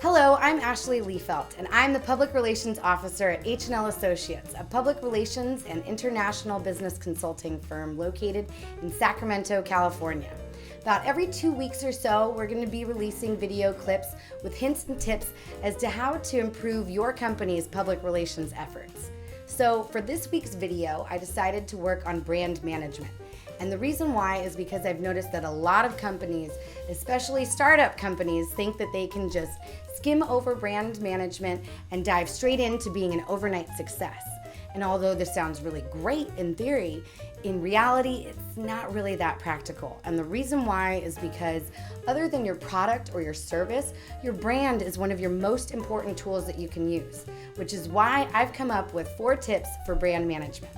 Hello, I'm Ashley LEEFELDT, and I'm the Public Relations Officer at H&L Associates, a public relations and international business consulting firm located in Sacramento, California. About every 2 weeks or so, we're going to be releasing video clips with hints and tips as to how to improve your company's public relations efforts. So for this week's video, I decided to work on brand management. And the reason why is because I've noticed that a lot of companies, especially startup companies, think that they can just skim over brand management and dive straight into being an overnight success. And although this sounds really great in theory, in reality, it's not really that practical. And the reason why is because other than your product or your service, your brand is one of your most important tools that you can use, which is why I've come up with 4 tips for brand management.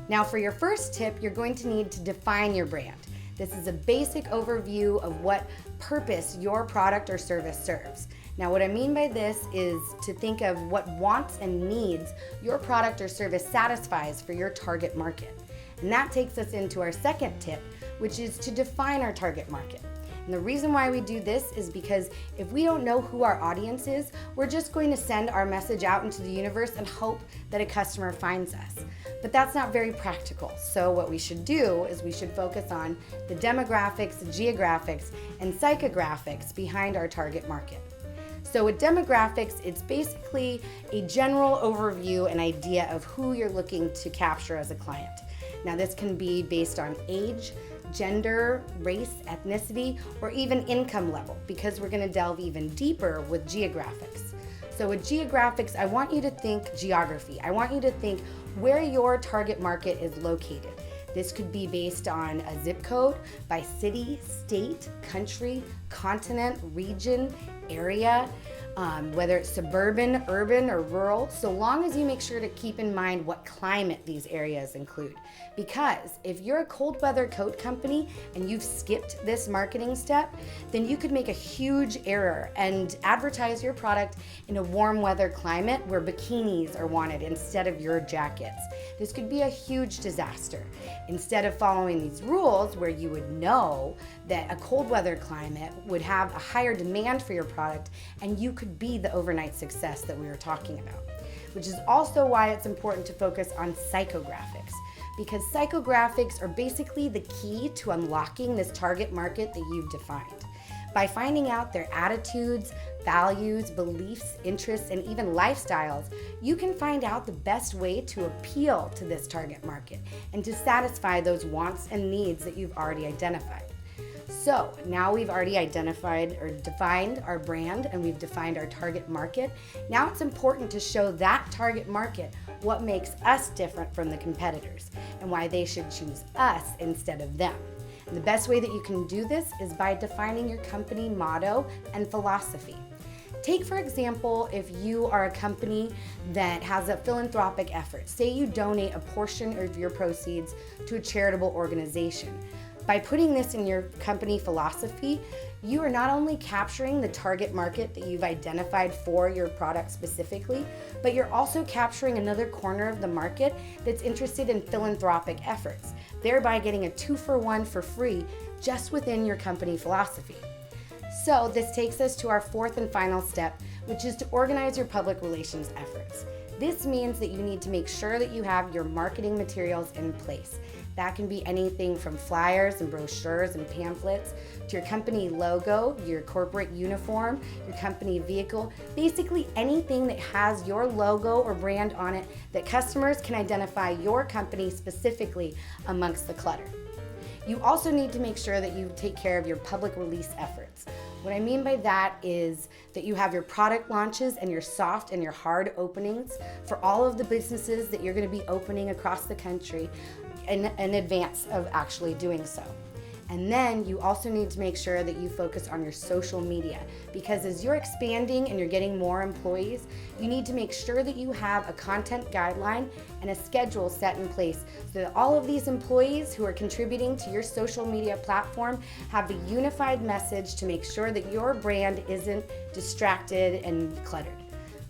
Now for your first tip, you're going to need to define your brand. This is a basic overview of what purpose your product or service serves. Now what I mean by this is to think of what wants and needs your product or service satisfies for your target market. And that takes us into our second tip, which is to define our target market. And the reason why we do this is because if we don't know who our audience is, we're just going to send our message out into the universe and hope that a customer finds us. But that's not very practical. So what we should do is we should focus on the demographics, geographics, and psychographics behind our target market. So with demographics, it's basically a general overview and idea of who you're looking to capture as a client. Now this can be based on age, gender, race, ethnicity, or even income level, because we're going to delve even deeper with geographics. So with geographics, I want you to think geography. I want you to think where your target market is located. This could be based on a zip code, by city, state, country, continent, region, area, whether it's suburban, urban, or rural, so long as you make sure to keep in mind what climate these areas include. Because if you're a cold weather coat company and you've skipped this marketing step, then you could make a huge error and advertise your product in a warm weather climate where bikinis are wanted instead of your jackets. This could be a huge disaster. Instead of following these rules where you would know that a cold weather climate would have a higher demand for your product and you could be the overnight success that we were talking about. Which is also why it's important to focus on psychographics, because psychographics are basically the key to unlocking this target market that you've defined. By finding out their attitudes, values, beliefs, interests, and even lifestyles, you can find out the best way to appeal to this target market and to satisfy those wants and needs that you've already identified. So now we've already identified or defined our brand and we've defined our target market. Now it's important to show that target market what makes us different from the competitors and why they should choose us instead of them. And the best way that you can do this is by defining your company motto and philosophy. Take, for example, if you are a company that has a philanthropic effort. Say you donate a portion of your proceeds to a charitable organization. By putting this in your company philosophy, you are not only capturing the target market that you've identified for your product specifically, but you're also capturing another corner of the market that's interested in philanthropic efforts, thereby getting a 2-for-1 for free just within your company philosophy. So this takes us to our fourth and final step, which is to organize your public relations efforts. This means that you need to make sure that you have your marketing materials in place. That can be anything from flyers and brochures and pamphlets to your company logo, your corporate uniform, your company vehicle, basically anything that has your logo or brand on it that customers can identify your company specifically amongst the clutter. You also need to make sure that you take care of your public release efforts. What I mean by that is that you have your product launches and your soft and your hard openings for all of the businesses that you're going to be opening across the country in advance of actually doing so. And then you also need to make sure that you focus on your social media, because as you're expanding and you're getting more employees, you need to make sure that you have a content guideline and a schedule set in place so that all of these employees who are contributing to your social media platform have a unified message to make sure that your brand isn't distracted and cluttered.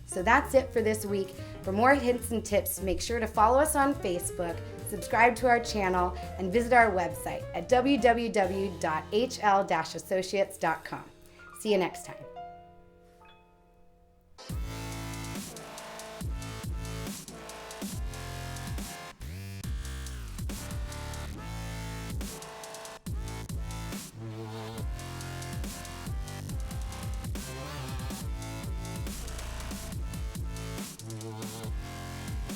So that's it for this week. For more hints and tips, make sure to follow us on Facebook, subscribe to our channel, and visit our website at www.hl-associates.com. See you next time.